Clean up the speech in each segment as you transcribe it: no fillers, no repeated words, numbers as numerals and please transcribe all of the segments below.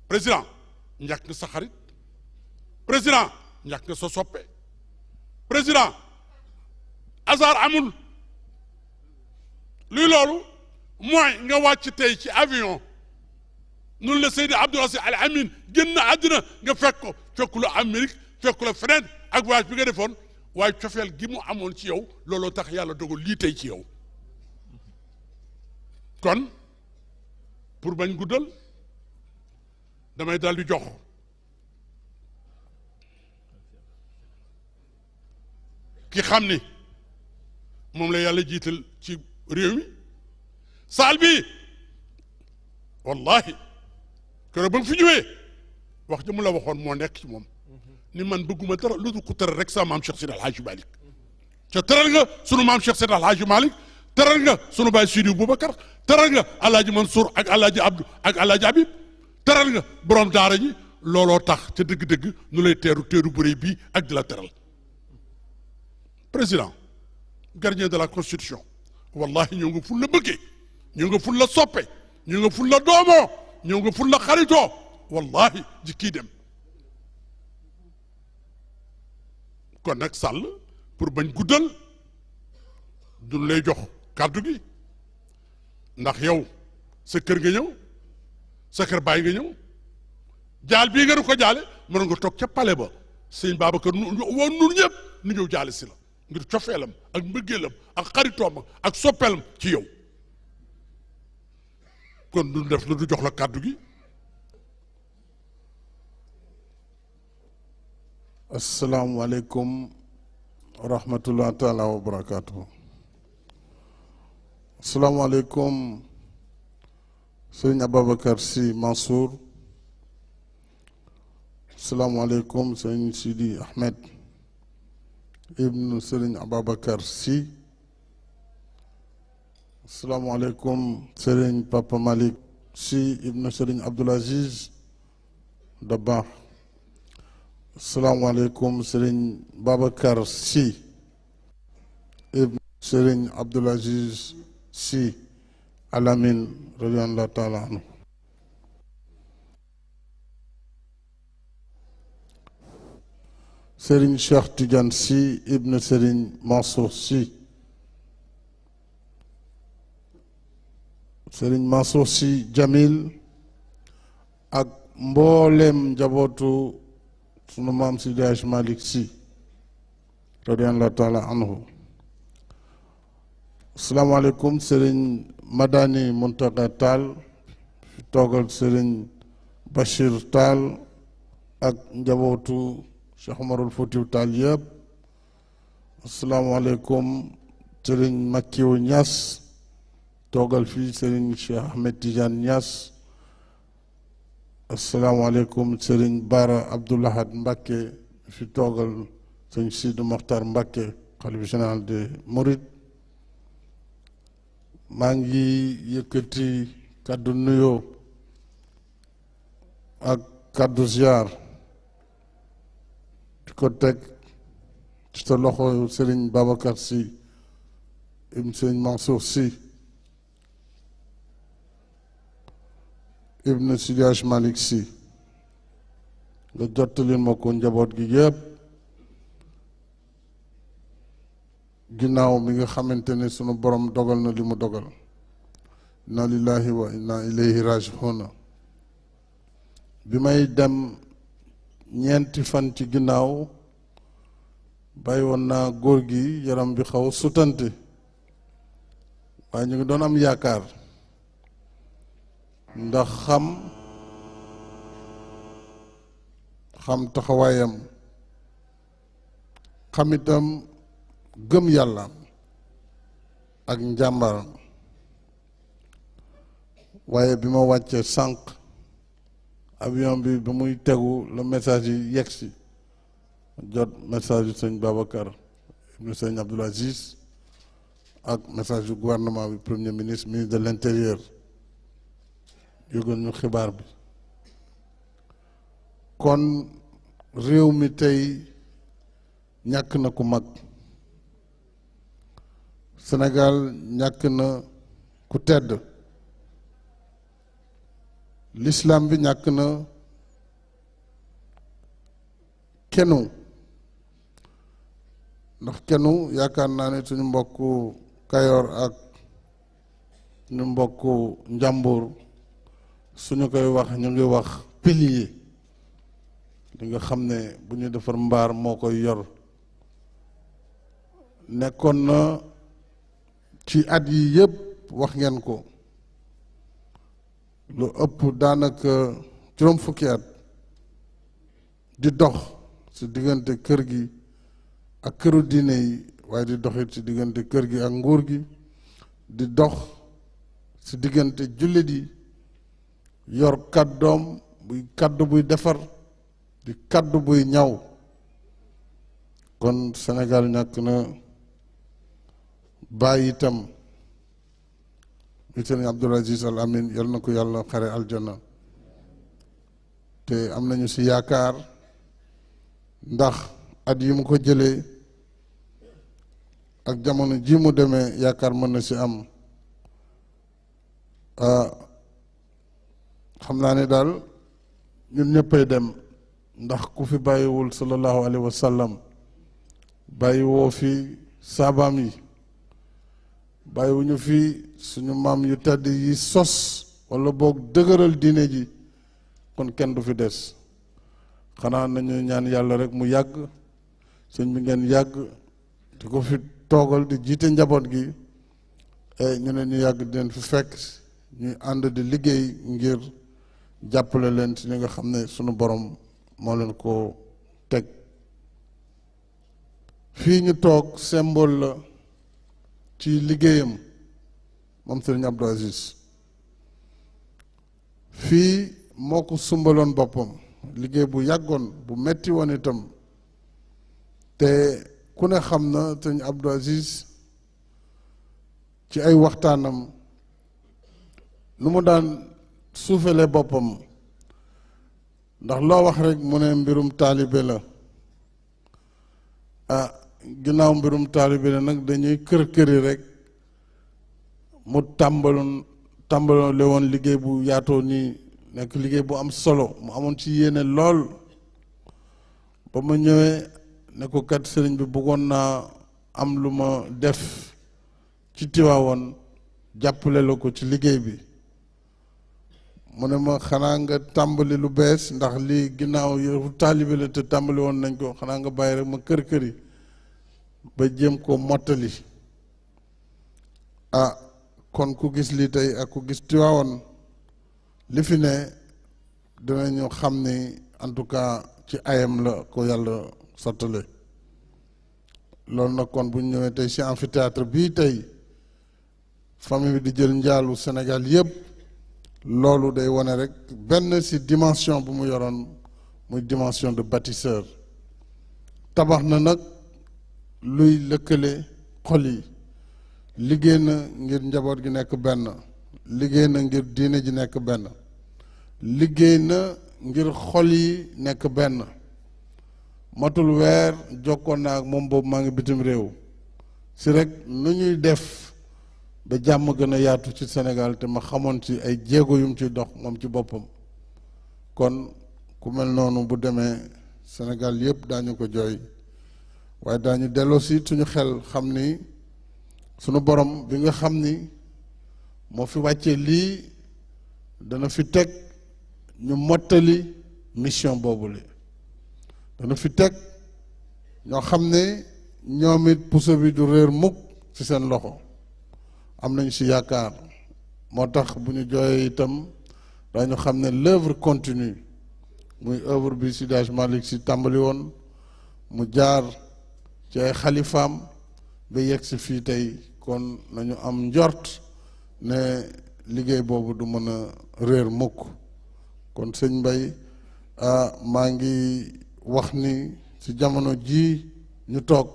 président ñàkk nga sa xarit président ñàkk nga sa soppe président hasard amul luy loolu mooy nga wàcc tey ci avion nun la Seydi Abdoul Aziz Al Amin génn na àddina nga fekk ko fekku la Amérique fekku la feneen ak voyage bi nga defoon waaye cofeel gi mu amoon ci yow looloo tax yàlla dogal lii tey ci yow kon pour bañ guddal damay dal di jox ki xam ni moom la yàlla jiital ci réew mi saal bi wallahi keroog ba nga fi ñëwee wax ja mu la waxoon moo nekk ci moom ni man bëgguma dara lu dul ko tëral rek sa maam Cheikh Seydi El Hadji Malick ca tëral nga sunu maam Cheikh Seydi El Hadji Malick tëral nga sunu baay Sidi Boubacar tëral nga Alaaji Mansour ak Alaaji Abdou ak Alaaji Habib tëral nga borom daara ji looloo tax ca dëgg-dëgg nu lay teeru teeru bu rëy bii ak di la tëral président gardien de la constitution wallahi ñoo nga ful la bëggee ñoo nga ful la soppe ñoo nga ful la doomoo ñoo nga ful la xaritoo wallahi ji kii dem kon nag Sall pour bañ guddal duñ lay jox kàddu gi ndax yow sa kër nga ñëw sa kër bàyyi nga ñëw jaal bii nga du ko jaale mën nga toog ca palais ba sëñ Babacar woon nun ñëpp nu ñëw jaale si la ngir cofeelam ak mbëggeelam ak xaritoom ak soppeelam ci yow kon duñ def lu du jox la kàddu gi asalaamualeykum wa rahmatullah taala wa barakatuhu asalaamualeykum sëriñ Ababacar Sy Mansour asalaamualeykum sëriñ Sidi Ahmed ibnu sëriñ Ababacar Sy asalaamualeykum sëriñ Papa Malick Sy ibnu sëriñ Abdoul Aziz Dabakh asalaamaaleykum sëriñ Babacar Sy ibn sëriñ Abdoul Aziz Sy Al Amin radiyallahu taala anhu sëriñ Cheikh Tidiane Sy ibn sëriñ Mansour Sy sëriñ Mansour Sy Jamil ak mboolem njabootu sunu maam Seydi Hadji Malick Sy radiyallahu taala anhu asalaamaaleykum sëriñ Madani Muntaga Tall fi toogal sëriñ Bachir Tall ak njabootu Cheikh Omarul Foutiou Tall yëpp asalaamaaleykum sëriñ Makiou Niass toogal fii sëriñ Cheikh Ahmed Tidiane Niass asalaamaaleykum sëriñ Bara Abdoulahad Mbacké fi toogal sëriñ Sidi Mokhtar Mbacké xalifa général de Mouride maa ngi yëkkati kàddu nuyoo ak kàddu ziar di ko teg ci sa loxo sëriñ Babacar Sy ibn sëriñ Mansour Sy ibn Seydi Hadji Malick Sy nga jottalil ma ko njaboot gi yëpp ginnaaw bi nga xamante ne sunu borom dogal na li mu dogal inna lillahi wa inna ilayhi raji'un bi may dem ñeenti fan ci ginnaaw bàyyi woon naa góor gi yaram bi xaw sutante waaye ñu ngi doon am yaakaar ndax xam taxawaayam xam itam gëm yàlla ak njàmbaram waaye bi ma wàccee sànq avion bi ba muy tegu la message yi yegsi jot message yu sëñ Babacar ibnu sëñ Abdoul Aziz ak message yu gouvernement bi premier ministre ministre de l'intérieur yëgoon ñu xibaar bi kon réew mi tey ñàkk na ku mag Sénégal ñàkk na ku tedd l'islam bi ñàkk na kenu ndax kenu yaakaar naa ne suñu mbokku Kayoor ak suñu mbokku Njàmbur suñu koy wax ñu ngi wax pilier li nga xam ne bu ñu defar mbaar moo koy yor nekkoon na ci at yi yëpp wax ngeen ko lu ëpp daanaka juróom fukki at di dox ci diggante kër gi ak këru diine yi waaye di doxit ci diggante kër gi ak nguur gi di dox ci diggante jullit yi yor kàddoom buy kàddu buy defar di kàddu buy ñaw kon Sénégal ñàkk na bàyyi itam mi Sëriñ Abdoul Aziz Al Amine yal na ko yàlla xare aljana te am nañu ci yaakaar ndax at yi mu ko jëlee ak jamono ji mu demee yaakaar mën na ci am xam naa ne daal ñun ñëppay dem ndax ku fi bàyyiwul sallallahu alayhi wa sallam bàyyi woo fi saabaam yi bàyyiwuñu fi suñu maam yu tedd yi sos walla boog dëgëral diine ji kon kenn du fi des xanaa nañu ñaan yàlla rek mu yàgg sëñ bi ngeen yàgg di ko fi toogal di jiite njaboot gi ñu ne ñu yàgg di leen fi fekk ñuy ànd di liggéey ngir jàppale leen ci li nga xam ne sunu borom moo leen ko teg fii ñu toog symbole la ci liggéeyam moom Sëriñ Abdou Aziz fii moo ko sumbaloon boppam liggéey bu yàggoon bu metti woon itam te ku ne xam na Sëriñ Abdou Aziz ci ay waxtaanam nu mu daan suufale boppam ndax loo wax rek mu ne mbirum taalibe la ginnaaw mbirum taalibe la nag dañuy kër-këri rek mu tàmbaloon woon liggéey bu yaatoo nii nekk liggéey bu am solo mu amoon ci yéene lool ba ma ñëwee ne ko kat sëriñ bi bëggoon naa am lu ma def ci Tiwaawoon jàppale la ko ci liggéey bi mu ne ma xanaa nga tàmbali lu bees ndax lii ginnaaw yow taalibe la te tàmbali woon nañ ko xanaa nga bàyyi rek ma kër-këri ba jéem ko mottali kon ku gis lii tey ak ku gis Tiwaawoon li fi ne dinañu xam ni en tout cas ci ayam la ko yàlla sottale loolu nag kon bu ñu ñëwee tey ci amphithéâtre bii tey famille bi di jël njaalu Sénégal yëpp loolu day wane rek benn ci dimension bu mu yoroon muy dimension de bâtisseur tabax na nag luy lëkkale xol yi liggéey na ngir njaboot gi nekk benn liggéey na ngir diine ji nekk benn liggéey na ngir xol yi nekk benn matul weer jokkoon naa ak moom boobu maa ngi bitim réew si rek nu ñuy def ba jàmm gën a yaatu ci Sénégal te ma xamoon ci ay jéego yum ci dox moom ci boppam kon ku mel noonu bu demee Sénégal yëpp daañu ko jooy waaye daañu delloo si suñu xel xam ni sunu borom bi nga xam ni moo fi wàccee lii dana fi teg ñu mottali mission boobule dana fi teg ñoo xam ne ñoom it puso bi du réer mukk ci seen loxo am nañ ci yaakaar moo tax bu ñu jooyee itam dañu xam ne l'œuvre continue muy œuvre bi Seydi Hadji Malick Sy tàmbali woon mu jaar ci ay xalifaam ba yegg si fii tey kon nañu am njort ne liggéey boobu du mën a réer mukk kon sëñ Mbay maa ngi wax ni ci jamono ji ñu toog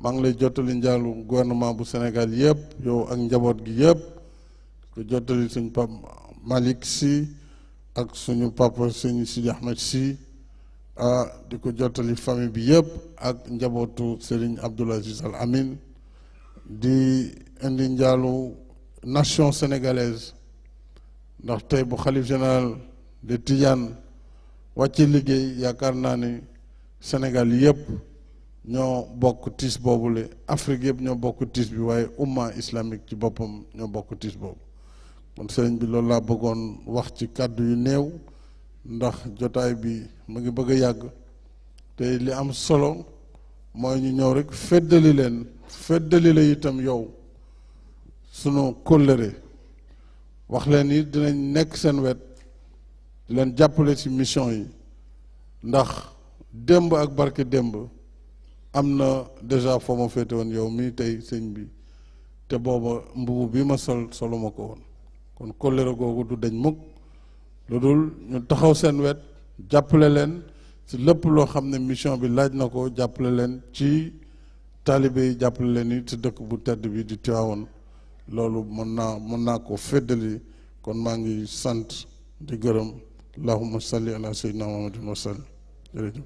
maa ngi lay jottali njaalu gouvernement bu Sénégal yëpp yow ak njaboot gi yëpp ko jottali suñu pap Malick Sy ak suñu papa sëñ Sidi Ahmed Sy di ko jottali famille bi yëpp ak njabootu Serigne Abdoul Aziz Al Amine di indi njaalu nation sénégalaise ndax tey bu xalif général de Tidiane wàcce liggéey yaakaar naa ni Sénégal yëpp ñoo bokk tiis boobule Afrique yëpp ñoo bokk tiis bi waaye umma islamique ci boppam ñoo bokk tiis boobu kon sëriñ bi loolu laa bëggoon wax ci kàddu yu néew ndax jotaay bi mu ngi bëgg a yàgg te li am solo mooy ñu ñëw rek feddali leen feddali la itam yow sunu kóllëre wax leen yi dinañ nekk seen wet di leen jàppale ci mission yi ndax démb ak barke démb am na déjà foo ma féete woon yow mii tey sëñ bi te booba mbubu bi ma solo ma ko woon kon kóllëre googu du dañ mukk lu dul ñu taxaw seen wet jàppale leen ci lépp loo xam ne mission bi laaj na ko jàppale leen ci taalibe yi jàppale leen yi ci dëkk bu tedd bi di Tiwaawoon loolu mën naa ko feddali kon maa ngi sant di gërëm allahumma salli ala sayyidina muhammadin wa sallim jërëjëf